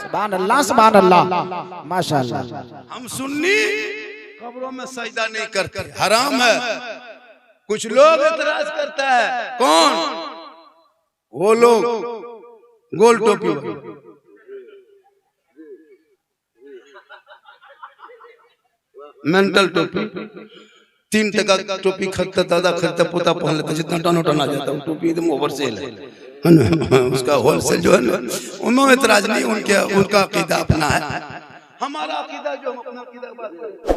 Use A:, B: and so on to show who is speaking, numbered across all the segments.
A: सुभान अल्लाह सुभान अल्लाह माशाअल्लाह।
B: हम सुन्नी कब्रों में सजदा नहीं करते, हराम है। कुछ लोग एतराज करता है, कौन? वो लोग गोल टोपी वाले, मेंटल टोपी, 3 टका टोपी खरीदता, दादा खरीदता, पोता पहन लेता, जितना टन टन आ जाता वो टोपी एकदम ओवर सेल है उसका होलसेल जो है ना, उनमें एतराज नहीं, उनका अकीदा अपना है। हमारा अकीदा जो हम अपना अकीदा बात करते,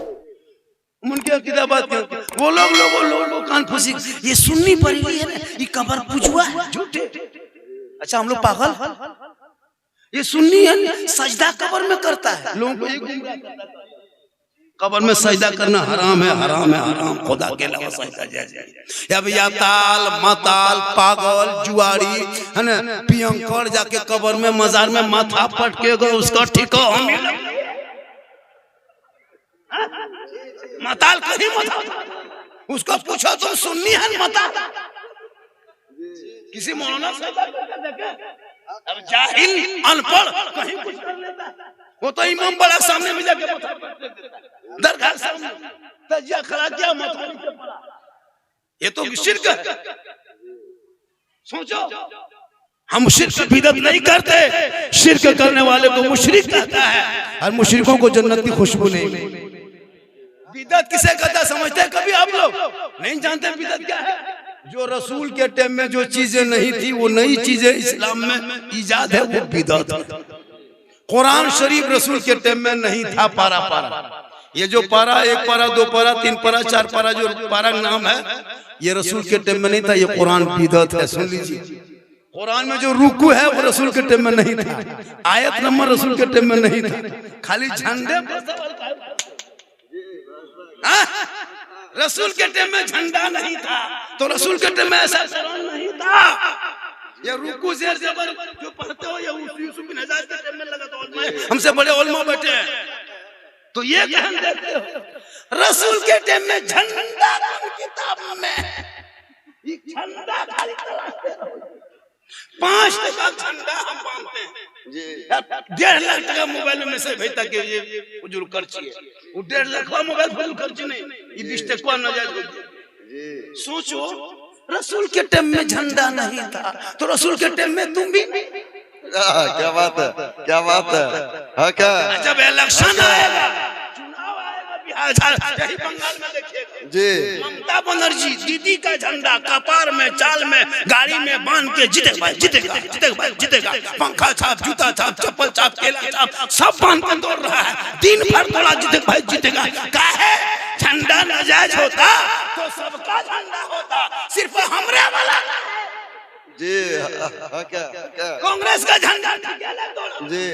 B: उनके अकीदा बात करते। वो लोग कान फंसी, ये सुन्नी बरेली है ना, ये कबर पुजवा है, झूठे। अच्छा हम लोग पागल, ये सुन्नी है ना, सजदा कबर में करता है, लोगों को ये गुमराह करता है। कब्र में सजदा करना हराम है, हराम है, हराम। खुदा के अलावा सजदा जायज। अब या ताल मताल पागल जुआरी है ना, पियंकर जाके कब्र में मजार में माथा पटकेगा, उसका ठिका हम मताल कहीं मत, उसको पूछो तुम सुन्नी है मताल, किसी मौलाना से अब जाहिल अनपढ़ कहीं कुछ कर लेता है। वो तो इमाम बड़ा सामने में जाके माथा पटक देता है, दरगाह सामने तजिया खड़ा किया माथा नीचे पड़ा, ये तो शिर्क है। सोचो, हम शिर्क बिदअत नहीं करते, शिर्क करने वाले को मुशरिक कहता है, और मुशरिकों को जन्नत की खुशबू नहीं मिलती। बिदअत किसे कहता समझते हैं कभी आप लोग? नहीं जानते बिदअत क्या है? जो रसूल के टाइम में जो चीजें नहीं थी, वो नई चीजें इस्लाम में इजाद है, वो बिदअत है। कुरान शरीफ रसूल के टाइम में नहीं था, पारा पारा, ये जो पारा 1 पारा 2 पारा 3 पारा 4 पारा जो पारा नाम है, ये रसूल के टाइम में नहीं था, ये कुरान बिदअत है। सुन लीजिए, कुरान में जो रुकू है वो रसूल के टाइम में नहीं था, आयत नंबर रसूल के टाइम में नहीं था, खाली झंडे रसूल के टाइम में झंडा नहीं था, तो रसूल के टाइम में ऐसा कुरान नहीं था। ये रुकू ज़ेर ज़बर जो पढ़ते हो, ये यूसुफ बिन हज्जाज के टाइम में लगा, तो हमसे बड़े उलमा बैठे हैं, तो ये कहन देते हो रसूल के टाइम में झंडा किताब में, ये झंडा खाली तलाशते रहो। 5 टका झंडा हम मानते हैं जी, 1.5 लाख टका मोबाइल में मैसेज भेजता कि ये फजूल खर्ची है, वो 1.5 लाख का मोबाइल फजूल खर्ची नहीं, ये 20 टका नाजायज जी। सोचो, रसूल के टाइम में झंडा नहीं था, तो रसूल के टाइम में तुम भी
C: क्या बात है, क्या बात है, हाँ क्या?
B: जब इलेक्शन आएगा, चुनाव आएगा बिहार, यही बंगाल में देखिएगा
C: जी,
B: ममता बनर्जी दीदी का झंडा कपार में चाल में गाड़ी में बांध के जीतेगा जीतेगा जीतेगा जीतेगा, पंखा छाप, जूता छाप, चप्पल छाप, केला छाप, सब बांध कर दौड़ रहा है, दिन भर थोड़ा जीतेगा जीतेगा। काहे? झंडा नाजायज होता तो सबका झंडा होता, सिर्फ हमरे वाला
C: जी, हाँ क्या, क्या?
B: कांग्रेस का झंडा
C: जी,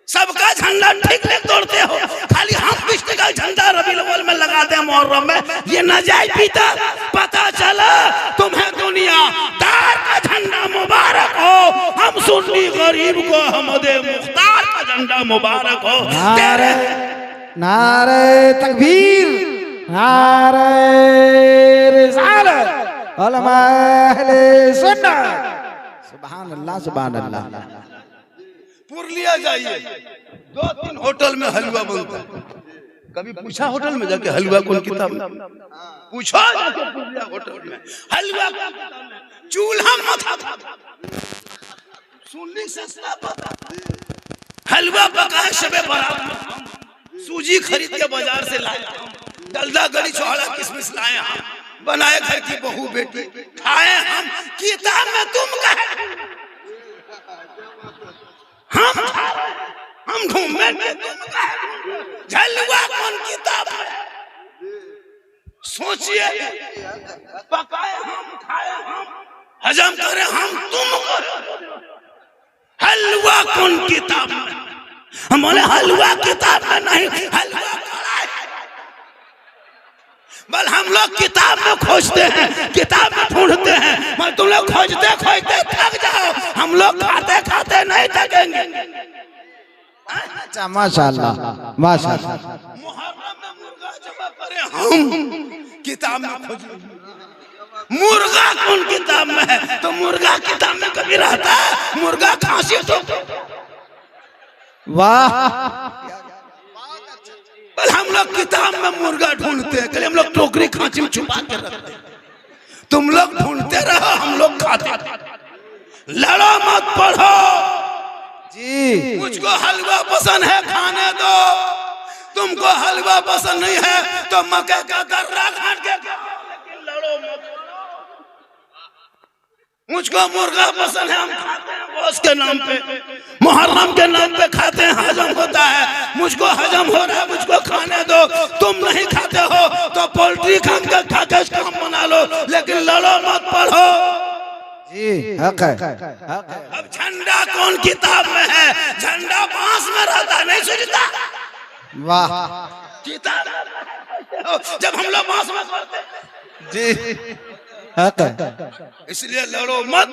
B: सबका झंडा ठीक ले दौड़ते हो, खाली हम 20 टका झंडा रबीउल अव्वल में लगाते हैं, मुहर्रम में, ये नाजायज पीता। पता चला तुम्हें दुनिया दार का झंडा मुबारक हो, हम सुन्नी गरीब को अहमदे मुख्तार का झंडा मुबारक हो।
A: नारे नारे तकबीर, नारे रिसालत, उलमा अहले सुन्नत, सुभान अल्लाह सुभान अल्लाह।
B: पुरलिया जाइए, 2-3 होटल में हलवा बनता है, कभी पूछा होटल में जाके हलवा कौन किताब में? पूछो जाके पुरलिया होटल में हलवा चूल्हा माथा सुनने सस्ता पता, हलवा पका शबे बारात में, सूजी खरीद के बाजार से लाए, डलदा गली छोड़ा किसमिस लाए, हम बनाए घर की बहू बेटी खाए, हम किताब में तुम कहे हम ढूंढेंगे, हलवा कौन किताब है? सोचिए, पकाए हम, खाए हम, हजम करे हम, तुम हलवा कौन किताब में? हम बोले हलवा किताब में नहीं, हलवा बल हम लोग किताब में खोजते हैं, किताब में ढूंढते हैं, मैं तुम लोग खोजते खोजते थक जाओ, हम लोग खाते खाते नहीं थकेंगे।
A: अच्छा माशाअल्लाह माशाअल्लाह।
B: मुहर्रम में मुर्गा जमा करे हम, किताब में खोज, मुर्गा कौन किताब में है? तो मुर्गा किताब में कभी रहता है? मुर्गा खांसी तो
A: वाह
B: कल हम लोग किताब में मुर्गा ढूंढते हैं, कल हम लोग टोकरी खांची में छुपा के रखते हैं। तुम लोग ढूंढते रहो, हम लोग खाते थे। लड़ो मत, पढ़ो
A: जी।
B: मुझको हलवा पसंद है, खाने दो। तुमको हलवा पसंद नहीं है तो मक्के का दर्रा काट के खाओ, लेकिन लड़ो मत। मुझको मुर्गा पसंद है, हम खाते हैं गोश के नाम पे, मुहर्रम के नाम पे खाते हैं, हजम होता है। मुझको हजम हो रहा है, मुझको खाने दो। तुम नहीं खाते हो तो पोल्ट्री खान के खा के काम बना लो, लेकिन लड़ो मत, पढ़ो
A: जी। हक है, हक है।
B: अब झंडा कौन किताब में है? झंडा बांस में रहता, नहीं सूझता।
A: वाह
B: किताब जब हम लोग बांस में पढ़ते
A: जी। हक है।
B: इसलिए लड़ो मत,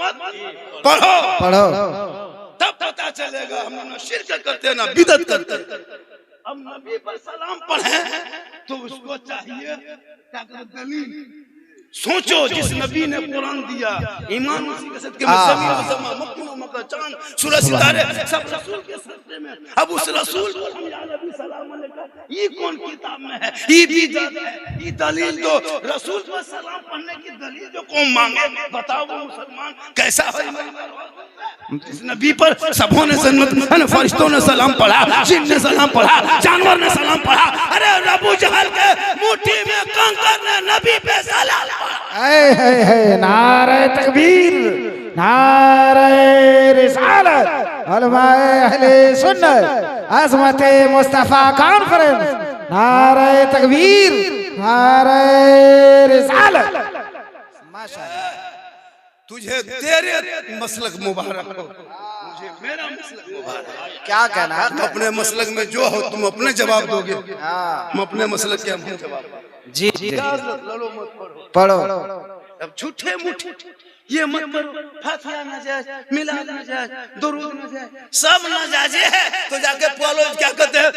B: पढ़ो
A: पढ़ो।
B: तब पता चलेगा हम लोग शिरक करते हैं ना बिदत करते हैं। अब नबी पर सलाम पढ़े तो उसको चाहिए क्या करें? दलील। सोचो, जिस नबी ने कुरान दिया, ईमान उसी के साथ के चांद सूरज सितारे सब रसूल के सदक़े में। अब उस रसूल को हम या नबी सलाम अलैका, ये कौन किताब में है? ये भी जाता है, ये दलील दो। रसूल को सलाम पढ़ने की दलील जो कौन मांगे, बताओ वो मुसलमान कैसा है? इस नबी पर सबों ने जन्नत, फरिश्तों ने सलाम पढ़ा, जिन ने सलाम पढ़ा, जानवर ने सलाम पढ़ा। अरे अबू जहल के मुट्ठी में कंकर ने नबी पे सलाम पढ़ा।
A: नारे तकबीर, नारे रिसालत, उलमाए अहले सुन्नत, अज़मते मुस्तफा कॉन्फ्रेंस, नारे तकबीर, नारे रिसालत। माशाअल्लाह।
B: तुझे तेरे मसलक मुबारक हो, मुझे मेरा मसलक मुबारक।
A: क्या कहना है?
B: तुम अपने मसलक में जो हो तुम अपने जवाब दोगे, हम अपने मसलक के हम जवाब
A: जी।
B: लड़ो मत,
A: पढ़ो।
B: अब झूठे मूठे ये मत करो, फातिहा नाजायज, मिलाद नाजायज, दुरूद नाजायज, सब नाजायज है। तो जाके बोलो क्या कहते हैं,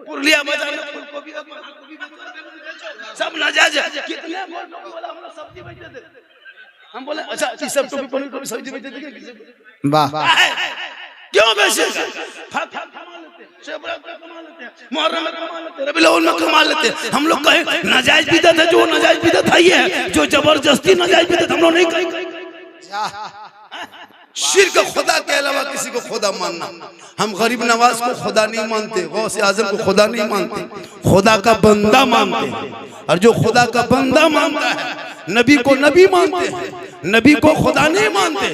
B: पुरलिया बाजार में फूलगोभी सब नाजायज है। कितने बोला हम लोग सब्जी बेचते थे, हम बोले अच्छा ये सब टोपी पनीर को सब्जी बेचते थे।
A: वाह
B: क्यों बेचे? फातिहा कमा लेते हैं, शेबरा कमा लेते हैं, मुहर्रम में कमा लेते हैं, रबीउल अव्वल में कमा लेते हैं। हम लोग कहें नाजायज बिदअत है, जो नाजायज बिदअत है ये है, जो जबरदस्ती नाजायज बिदअत हम लोग नहीं कहेंगे। शिर्क खुदा के अलावा किसी को खुदा मानना। हम गरीब नवाज को खुदा नहीं मानते, गौसे आजम को खुदा नहीं मानते, खुदा का बंदा मानते हैं। और जो खुदा का बंदा मानता है, नबी को नबी मानते हैं, नबी को खुदा नहीं मानते।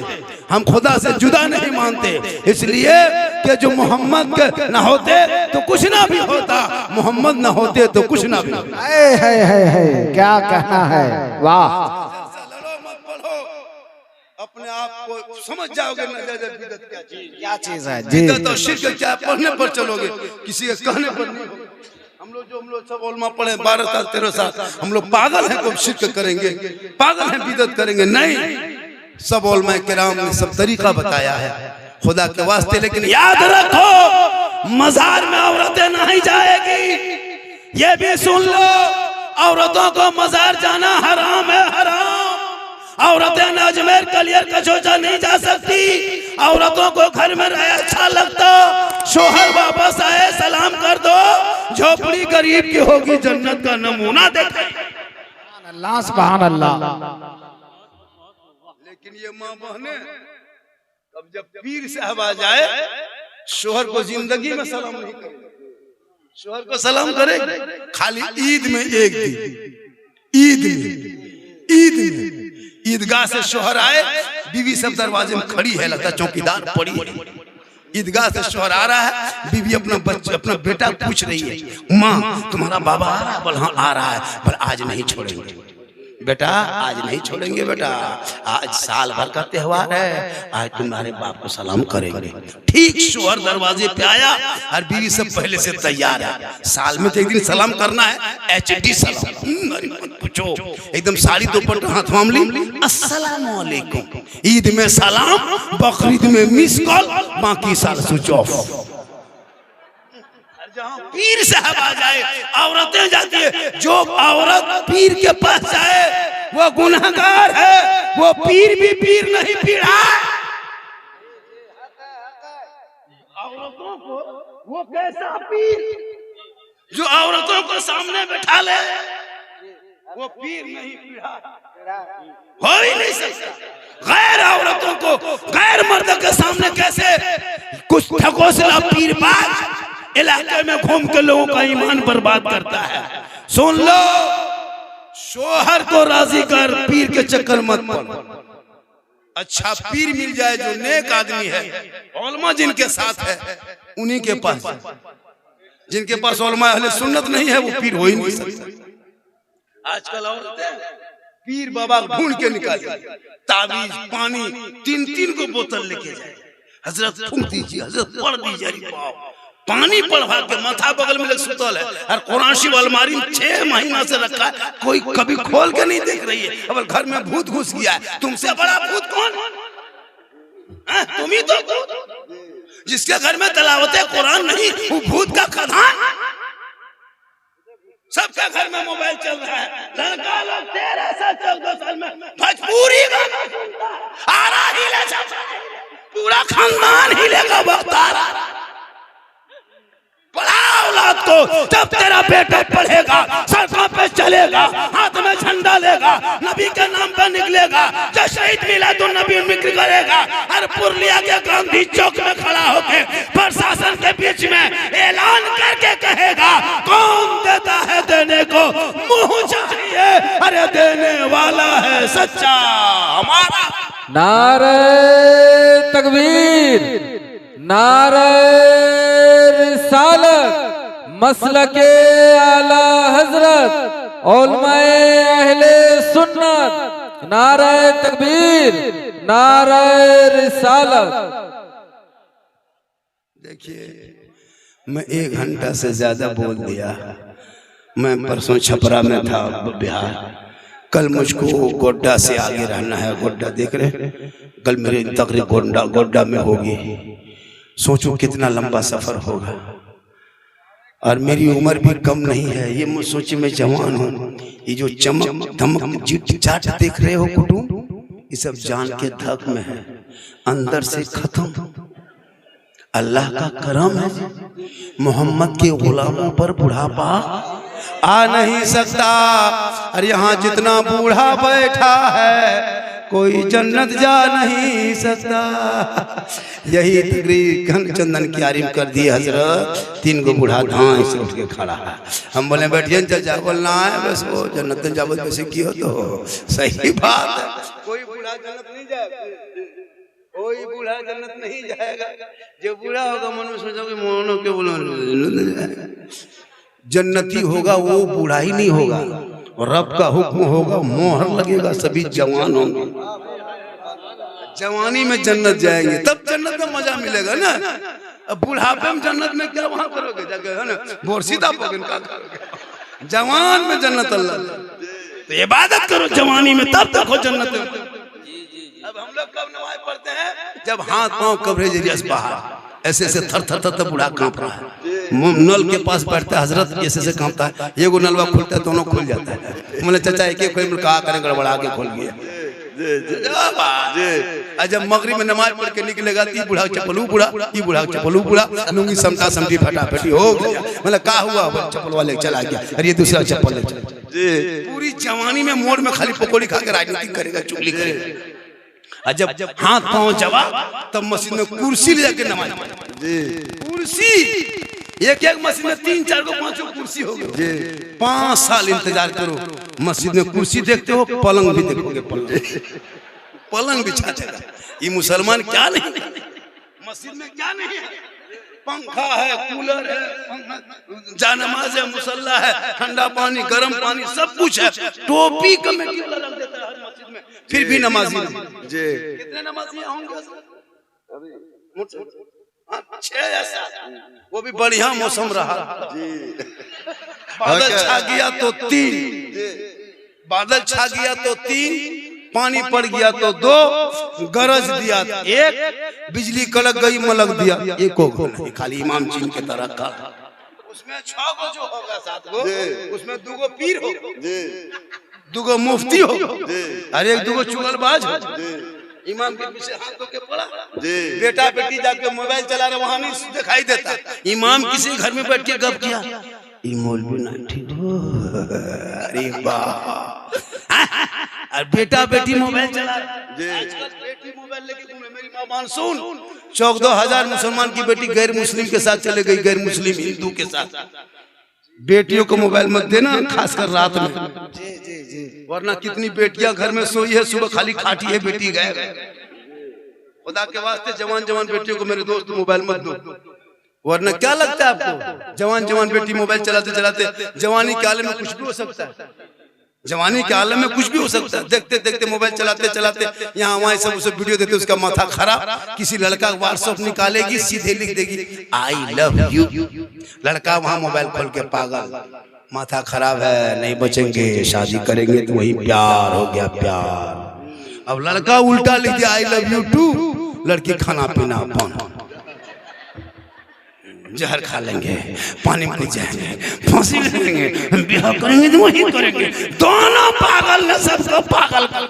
B: हम खुदा से जुदा नहीं मानते, इसलिए कि जो मोहम्मद के ना होते तो कुछ ना भी होता, मोहम्मद ना होते तो कुछ ना भी होता।
A: है क्या कहना है? वाह।
B: अपने आप को समझ जाओगे बिदअत
A: क्या चीज है?
B: बिदअत और शिर्क क्या पढ़ने पर चलोगे, किसी के कहने पर नहीं। हम लोग सब उलमा पढ़े 12 साल 13 साल, हम लोग पागल हैं को शिर्क करेंगे, पागल हैं बिदअत करेंगे? नहीं, सब उलमा किराम ने सब तरीका बताया है खुदा के वास्ते। लेकिन याद रखो, मजार में औरतें नहीं जाएगी, ये भी सुन लो। औरतों को मजार जाना हराम है, हराम। औरतें अजमेर कलियर कचौचा नहीं जा सकती। औरतों को घर में रहे अच्छा लगता, शोहर वापस आए सलाम कर दो। झोपड़ी गरीब की होगी, जन्नत का नमूना देखे।
A: अल्लाह सुभान अल्लाह।
B: लेकिन ये माँ बहने अब जब पीर साहब आ जाए, शोहर को जिंदगी में सलाम नहीं करे, शोहर को सलाम करे खाली ईद में एक दिन, ईद में ईदगाह से शोहर आए, बीवी सब दरवाजे में खड़ी है, लगता चौकीदार पड़ी है। ईदगाह से शोहर आ रहा है, बीवी अपना बेटा पूछ रही है, माँ तुम्हारा बाबा आ रहा है? बोल हाँ आ रहा है। पर आज नहीं छोड़ेंगे बेटा, आज नहीं छोड़ेंगे बेटा, आज साल भर का त्योहार है, आज तुम्हारे बाप को सलाम करेंगे। ठीक शोहर दरवाजे पे आया और बीवी सब पहले से तैयार है, साल में तो एक दिन सलाम करना है, HD सलाम। पूछो एकदम साड़ी दोपट्टा हाथ में ली, अस्सलाम वालेकुम। ईद में सलाम, बकरीद में मिस कॉल, बाकी साल स्विच ऑफ। जहाँ पीर साहब आ जाए औरतें जाती है। जो औरत पीर के पास जाए वो गुनहगार है, वो पीर भी पीर नहीं पीड़ा। औरतों को वो कैसा पीर जो औरतों को सामने बैठा ले, वो पीर नहीं पीढ़ा हो ही नहीं सकता। गैर औरतों को गैर मर्द के सामने कैसे कुछ ठकोसला पीरबाज इलाके में घूम के लोगों का ईमान बर्बाद करता है। सुन लो, शोहर को राजी कर, पीर के चक्कर मत पड़। अच्छा पीर मिल जाए जो नेक आदमी है, उलमा जिनके साथ है उन्हीं के पास। जिनके पास उलमा अहले सुन्नत नहीं है वो पीर हो ही नहीं सकता। आजकल औरतें पीर बाबा ढूंढ के निकाले, ताबीज पानी 3-3 को बोतल लेके जाए, हजरत फूंक दीजिए, हजरत पढ़ दीजिए, पानी पढ़वा के माथा बगल में सुतल है और कुरान शरीफ अलमारी में 6 महीना से रखा है, कोई कभी खोल के नहीं देख रही है। अब घर में भूत घुस गया है, तुमसे बड़ा भूत कौन? तुम ही तो भूत। जिसके घर में तलावत कुरान नहीं वो भूत का खदान। सबके घर में मोबाइल चल रहा है, लड़का लोग 13 से 14 साल में भोजपुरी गाना सुनता है, आरा हिले, पूरा खानदान हिलेगा, वक्त आ रहा। पढ़ा औलाद को, जब तेरा बेटा पढ़ेगा, सड़कों पे चलेगा, हाथ में झंडा लेगा, नबी के नाम पे निकलेगा, जो शहीद मिलादुन्नबी मिक्र करेगा, हर पुरलिया के गांधी चौक में खड़ा होकर प्रशासन के बीच में ऐलान करके कहेगा, कौन देता है देने को मुंह चाहिए, अरे देने वाला है सच्चा हमारा।
D: नारे तकबीर, नारे रिसालत, मसलके आला हजरत, उलमाए अहले सुन्नत, नारे तकबीर, नारे रिसालत।
B: देखिए, मैं 1 घंटा से ज्यादा बोल दिया। मैं परसों छपरा में था बिहार, कल मुझको गोड्डा से आगे रहना है। गोड्डा देख रहे, कल मेरी तकरीर गोड्डा में होगी। सोचो कितना लंबा सफर होगा और मेरी उम्र भी कम नहीं है। ये मैं सोचे मैं जवान हूँ। ये जो चमक धमक जीट चाट देख रहे हो कुटुंब, ये सब जान के धक में है, अंदर से खत्म। अल्लाह का करम है, मोहम्मद के गुलामों पर बुढ़ापा आ नहीं सकता। और यहाँ जितना बूढ़ा बैठा है कोई जन्नत जा नहीं सकता। यही तकरीर चंदन की आरिम कर दी हजरत। 3 गो बूढ़ा धान से उठ के खड़ा है। हम बोले बैठिए चाचा, बोलना है बस वो जन्नत जावत वैसे की हो तो सही बात है। कोई बूढ़ा जन्नत नहीं जाएगा, कोई बूढ़ा जन्नत नहीं जाएगा। जो बूढ़ा होगा मन में सोचोगे मोनो के बोलो जन्नती होगा, वो बूढ़ा ही नहीं होगा। और रब का हुक्म होगा, मोहर लगेगा, सभी जवान होंगे। जवानी में जन्नत जाएंगे, तब जन्नत में मजा मिलेगा ना। अब बुढ़ापे में जन्नत में क्या वहां करोगे जाके, है ना, बोरसीदा पगन का करोगे। जवान में जन्नत अल्लाह, तो इबादत करो जवानी में, तब देखो जन्नत में। अब हम लोग कब नमाज पढ़ते हैं, जब हाथ पांव कवरेज एरिया से बाहर ऐसे ऐसे थर थर थर बूढ़ा कांप रहा है। नल के पास बैठता है हजरत, ऐसे ऐसे कांपता है। ये वो नलवा खुलता है, दोनों खुल जाता है। मैंने चाचा एक एक कहा करें, गड़बड़ा के खोल गया। जब मगरिब में नमाज पढ़ के निकलेगा, ये बूढ़ा चप्पलू बूढ़ा, ये बूढ़ा चप्पलू बूढ़ा, लूंगी समटा समटी फटाफटी हो गया। मतलब क्या हुआ, चप्पल वाले चला गया, अरे ये दूसरा चप्पल ले चला। पूरी जवानी में मोड़ में खाली पकौड़ी खा के राजनीति करेगा, चुगली करेगा। जब हाथ पांव जवाब, तब मस्जिद में कुर्सी ले जाके नमाज पढ़े। कुर्सी एक मस्जिद में 3, 4, 5 कुर्सी हो गए। 5 साल इंतजार करो, मस्जिद में कुर्सी देखते हो, पलंग भी देखोगे। पलंग बिछा देगा। ये मुसलमान क्या नहीं, मस्जिद में क्या नहीं है, पंखा है, कूलर है, जानमाज है, मुसल्ला है, ठंडा पानी, गर्म पानी, सब कुछ है। टोपी कमेटी वाला रख देता है हर मस्जिद में, फिर भी नमाजी जी। कितने नमाजी होंगे? 6 या 7। वो भी बढ़िया मौसम रहा। बादल छा गया तो 3, बादल छा गया तो 3, पानी पड़ गया तो 2, गरज दिया 1, बिजली कड़क गई मलक दिया 1 को नहीं, खाली इमाम चीन के तरह का। उसमें 6 गो जो होगा, 7 गो, उसमें 2 गो पीर हो, 2 गो मुफ्ती हो, और 1 2 गो चुगलबाज हो। इमाम के पीछे हाथ धो के पड़ा
C: जी
B: बेटा बेटी जाके मोबाइल चला रहे वहां नहीं दिखाई देता। इमाम किसी घर में बैठ के गप किया, ये मौलवी ना ठीक हो, अरे वाह, और बेटा बेटी मोबाइल चला
C: जी
B: आजकल बेटी मोबाइल लेके घूम रही। मेरी माँ मानसून 14,000 मुसलमान की बेटी गैर मुस्लिम के साथ चले गई, गैर मुस्लिम हिंदू के साथ। बेटियों को मोबाइल मत देना, खासकर रात में, वरना कितनी बेटियां घर में सोई है, सुबह खाली खाटी है बेटी गए। खुदा के वास्ते जवान जवान बेटियों को मेरे दोस्त मोबाइल मत दो, वरना क्या लगता है आपको जवान जवान बेटी मोबाइल चलाते चलाते जवानी के आलम में कुछ भी हो सकता है, जवानी के आलम में कुछ भी हो सकता है। देखते देखते मोबाइल चलाते चलाते यहाँ वहाँ सब उसे वीडियो देते, उसका माथा खराब। किसी लड़का व्हाट्सएप निकालेगी, सीधे लिख देगी आई लव यू, लड़का वहाँ मोबाइल खोल के पागल, माथा खराब है, नहीं बचेंगे, शादी करेंगे तो वही प्यार हो गया प्यार। अब लड़का उल्टा लिख दिया आई लव यू टू, लड़की खाना पीना पान, जहर खा लेंगे, पानी में जाएंगे, फांसी लेंगे, ब्याह करेंगे तो वही करेंगे। दोनों पागल ने सबको पागल कर,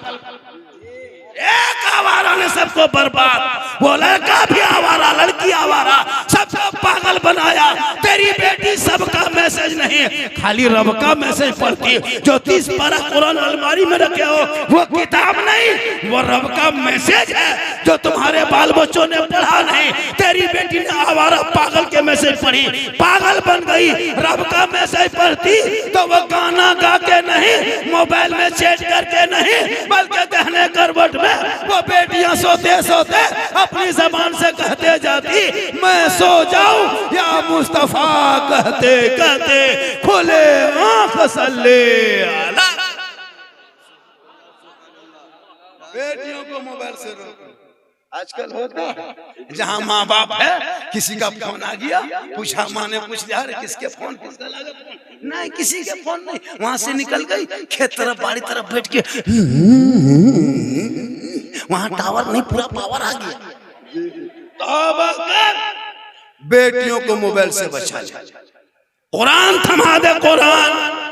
B: एक आवारा ने सबको बर्बाद, वो लड़का भी आवारा, लड़की आवारा, सबको पागल बनाया। तेरी बेटी सबका मैसेज नहीं, खाली रब का मैसेज पढ़ती। जो 30 पारा कुरान अलमारी में रखे हो वो किताब नहीं, वो रब का मैसेज है जो तुम्हारे बाल बच्चों ने पढ़ा नहीं। तेरी बेटी ने आवारा पागल के मैसेज पढ़ी, पागल बन गई। रब का मैसेज पढ़ती तो वो गाना गा के नहीं, मोबाइल में चैट करके नहीं, बल्कि कहने करवट वो बेटियां सोते सोते अपनी जबान से कहते जाती मैं सो जाऊं या मुस्तफा, कहते कहते खुले आंख सल्ले अला। बेटियों को मोबाइल से रोको। आजकल होता है जहाँ माँ बाप है, किसी का फोन आ गया, पूछा, माँ ने पूछ लिया अरे किसके फोन, किसका लगा फोन, नहीं किसी के फोन नहीं, वहां से निकल गई खेत तरफ बाड़ी तरफ बैठ के, वहां टावर नहीं, पूरा पावर आ गया। तौबा कर, बेटियों को मोबाइल से बचा ले। कुरान थमा दे, कुरान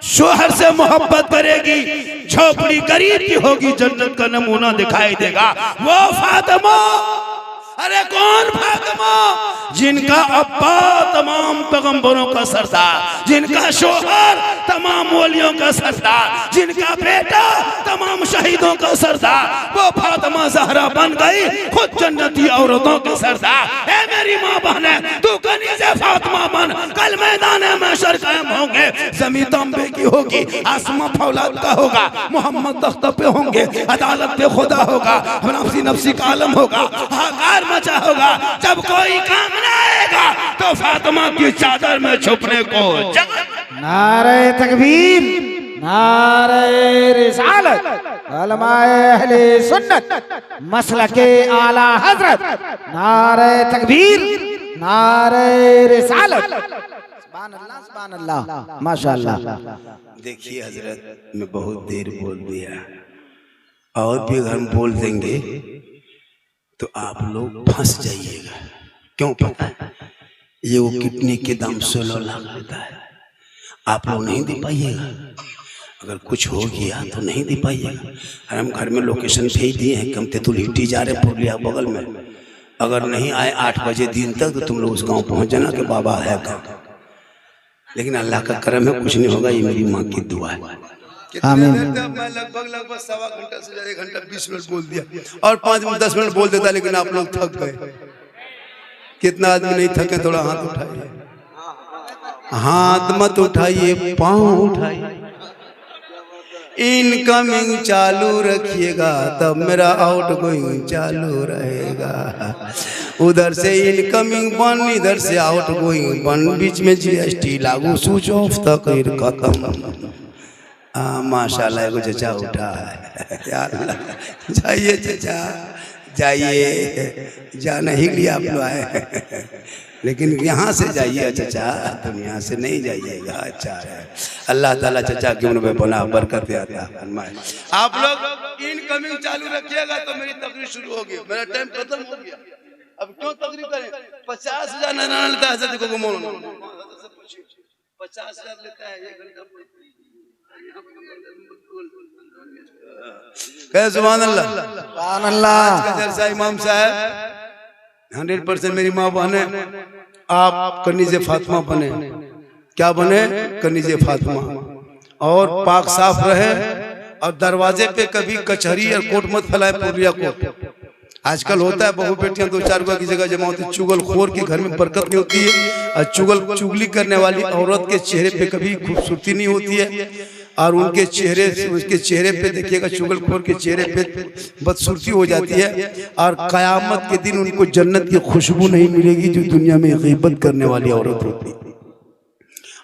B: शोहर से मोहब्बत करेगी, झोपड़ी गरीब की होगी, जन्नत का नमूना दिखाई देगा। वो फातिमा, अरे कौन फातिमा, जिनका अब्बा तमाम पैगंबरों का सरदार, जिनका शोहर तमाम वलियों का सरदार, जिनका बेटा तमाम शहीदों का सरदार, वो फातिमा ज़हरा बन गई खुद जन्नती औरतों के सरदार। ए मेरी माँ बहने, तू कनीज़े फातिमा बन, कल मैदान महशर कायम होंगे, ज़मीन तांबे की होगी, आसमां फौलाद का होगा, मोहम्मद तख्त पे होंगे, अदालत पे खुदा होगा, नफ्सी नफ्सी का आलम होगा, हाकार मचा होगा। जब कोई काम न आएगा तो फातिमा की चादर में छुपने को जगह।
A: नारे तकबीर, नारे रिसालत, उलमाए अहले सुन्नत मसलके आला हजरत, नारे तकबीर, नारे रिसालत। सुभान अल्लाह, सुभान अल्लाह, माशाअल्लाह।
B: देखिए हजरत, मैं बहुत देर बोल दिया, और भी अगर हम बोल देंगे तो आप लोग फंस जाइएगा। क्यों पता है, ये वो किडनी के दाम 16 लाख लेता है, आप लोग नहीं दे पाइएगा। अगर कुछ हो गया तो नहीं दे पाइएगा। हम घर में लोकेशन भेज दिए हैं कि हम तेतुलहिटी जा रहे पुरलिया बगल में, अगर नहीं आए 8 बजे दिन तक तो तुम लोग उस गाँव पहुँच जाना कि बाबा है गाँव। लेकिन अल्लाह का करम है, कुछ नहीं होगा, ये मेरी माँ की दुआ है।
A: आमीन।
B: मैं लगभग सवा घंटा से 1 घंटा 20 मिनट बोल दिया, और 5-10 मिनट बोल देता, लेकिन आप लोग थक गए। कितना आदमी नहीं थके, थोड़ा हाथ उठाइए, हाथ मत उठाइए, पाँव उठाइए। इनकमिंग चालू रखिएगा तब मेरा आउटगोइंग चालू रहेगा। उधर से इनकमिंग बन, इधर से आउटगोइंग बन, बीच में GST लागू, स्विच ऑफ तक खत्म। माशाल्लाह, एगो चचा उठा है यार, जाइए चचा जाइए, जाना ही लिए आप लोग आए, लेकिन यहाँ से जाइए चचा, तुम यहाँ से नहीं जाइएगा। अच्छा है, अल्लाह ताला चचा की उम्र में बना बरकत आता फरमाए। आप लोग इनकमिंग चालू रखिएगा तो मेरी तकरीर शुरू होगी। मेरा टाइम खत्म हो गया, अब क्यों तकरीर करें। 50,000 नाना लेता है, 50,000 लेता है, 1 घंटा कहे सुभान अल्लाह।
A: सुभान अल्लाह।
B: आज का जलसा इमाम साहब 100% मेरी माँ बने, आप कनीज़े फातिमा बने। क्या बने? कनीज़े फातिमा। और पाक साफ रहे और दरवाजे पे कभी कचहरी और कोट मत फैलाए, पुरलिया कोट। आजकल होता है बहू बेटियां 2-4 रुपए की जगह जमा होती है। चुगलखोर के घर में बरकत नहीं होती है और चुगली करने वाली औरत के चेहरे पे कभी खूबसूरती नहीं होती है। और उसके चेहरे पे देखिएगा, चुगलखोर के चेहरे पे बदसूरती हो जाती है और कयामत के दिन उनको जन्नत की खुशबू नहीं मिलेगी जो दुनिया में गीबत करने वाली औरत होती है।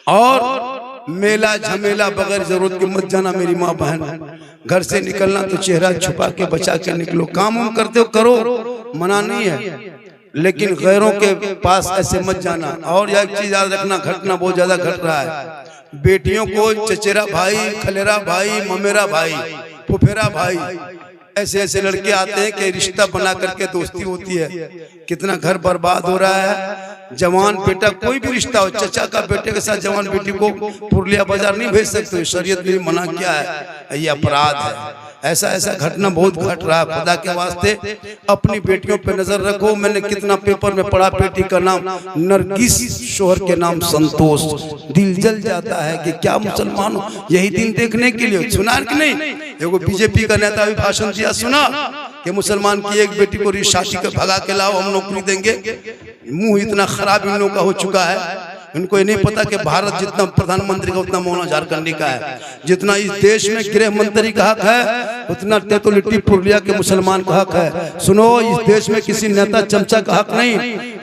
B: और मेला झमेला बगैर जरूरत के मत जाना मेरी माँ बहन। घर से निकलना तो चेहरा छुपा के बचा के निकलो। काम उम करते हो करो, मना नहीं है, लेकिन गैरों के पास ऐसे मत जाना। और यह चीज याद रखना, घटना बहुत ज्यादा घट रहा है। बेटियों को चचेरा भाई, खलेरा भाई, ममेरा भाई, फुफेरा भाई, ऐसे ऐसे लड़के आते हैं कि रिश्ता बना करके दोस्ती होती है। कितना घर बर्बाद हो रहा है। जवान बेटा कोई भी रिश्ता हो, चचा का बेटे के साथ जवान बेटी को पुरलिया बाजार नहीं भेज सकते, शरीयत में मना किया है, ये अपराध है। ऐसा ऐसा घटना बहुत घट रहा है। खुदा के वास्ते अपनी बेटियों पे नजर रखो। मैंने कितना पेपर में पढ़ा, बेटी का नाम नरगिस, शोहर के नाम संतोष। दिल जल जाता है कि क्या मुसलमान हो यही दिन देखने के लिए। सुना कि नहीं? एगो बीजेपी का नेता भी भाषण दिया, सुना कि मुसलमान की एक बेटी को शादी कर भगा के लाओ, हम नौकरी देंगे। मुंह इतना खराब इन लोगों का हो चुका है, इनको ये नहीं पता कि भारत जितना प्रधानमंत्री का उतना मौलाना झारखंडी का है। जितना इस देश में गृह मंत्री का हक है उतना तेतुलिट्टी पुरलिया के मुसलमान का हक है। सुनो, इस देश में किसी नेता चमचा का हक नहीं,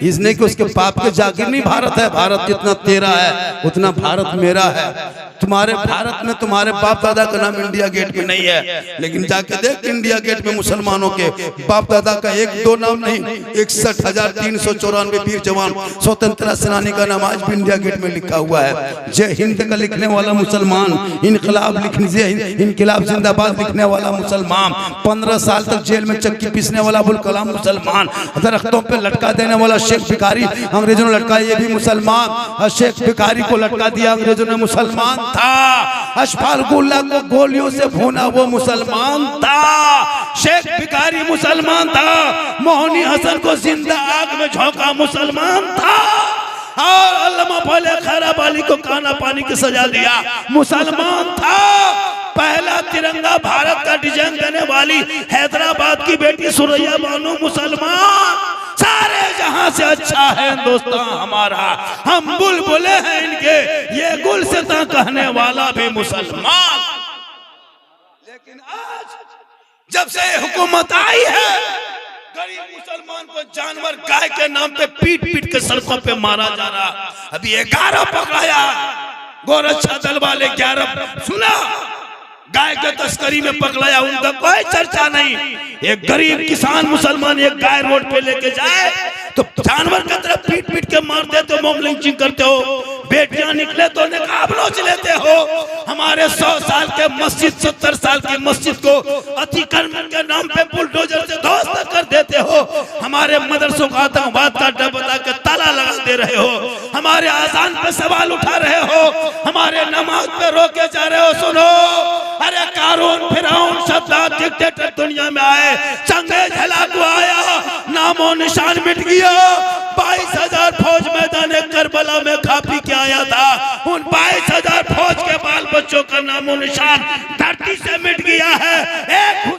B: इसने कि उसके बाप के जागीर नहीं भारत है। भारत जितना तेरा है उतना भारत मेरा है। तुम्हारे भारत में तुम्हारे बाप दादा का नाम इंडिया गेट में नहीं है, लेकिन जाके देख इंडिया गेट में मुसलमानों के बाप दादा का 1-2 नाम नहीं, 61,394 वीर जवान स्वतंत्रता सेनानी का नाम आज भी इंडिया गेट में लिखा हुआ है। जय हिंद का लिखने वाला मुसलमान, इनकलाब इनकलाब जिंदाबाद लिखने वाला मुसलमान, 15 साल तक जेल में चक्की पीसने वाला अबुल कलाम मुसलमान, दरख्तों पे लटका देने वाला शेख भिखारी, अंग्रेजों ने लटका, ये भी मुसलमान। शेख भिखारी को लटका दिया अंग्रेजों ने, मुसलमान था। अशफाकुल्लाह को गोलियों से भूना, वो मुसलमान था। शेख भिखारी मुसलमान था। मोहनी हसन को जिंदा आग में झोंका, मुसलमान था। और अल्लामा फले खैराब अली को काना पानी की सजा दिया, मुसलमान था। पहला तिरंगा भारत का डिजाइन देने वाली हैदराबाद की बेटी सुरैया बानो मुसलमान। सारे जहां से अच्छा है हिंदुस्तान हमारा, हम बुलबुले हैं इनके, ये गुलसिता कहने वाला भी मुसलमान। लेकिन आज जब से हुकूमत आई है, गरीब मुसलमान को जानवर गाय के नाम पे पीट पीट के सड़कों पे मारा जा रहा। अभी 11 पकड़ाया, गोरक्षा दल वाले 11 सुना, गाय के तस्करी में पकड़ाया, उनका कोई चर्चा नहीं। एक गरीब किसान मुसलमान एक गाय रोड पे लेके जाए तो जानवर की तरह पीट पीट के मार देते हो, मॉब लिंचिंग करते हो। बेटियां निकले तो निकाब नोच लेते हो। हमारे 100 साल के मस्जिद, 70 साल की मस्जिद को अतिक्रमण के नाम पे बुलडोजर से ध्वस्त कर देते हो। हमारे मदरसों का आतंकवाद का अड्डा बता के ताला लगा दे रहे हो। हमारे आजान पे सवाल उठा रहे हो, हमारे नमाज पे रोके जा रहे हो। सुनो, अरे कारून फिरौन शद्दाद डिक्टेटर दुनिया में आए, चंगेज हलाकू आया, नामो निशान मिट गया। 22,000 फौज मैदान करबला में खा पी के आया था, उन 22,000 फौज के बाल बच्चों का नामो निशान धरती से मिट गया है। एक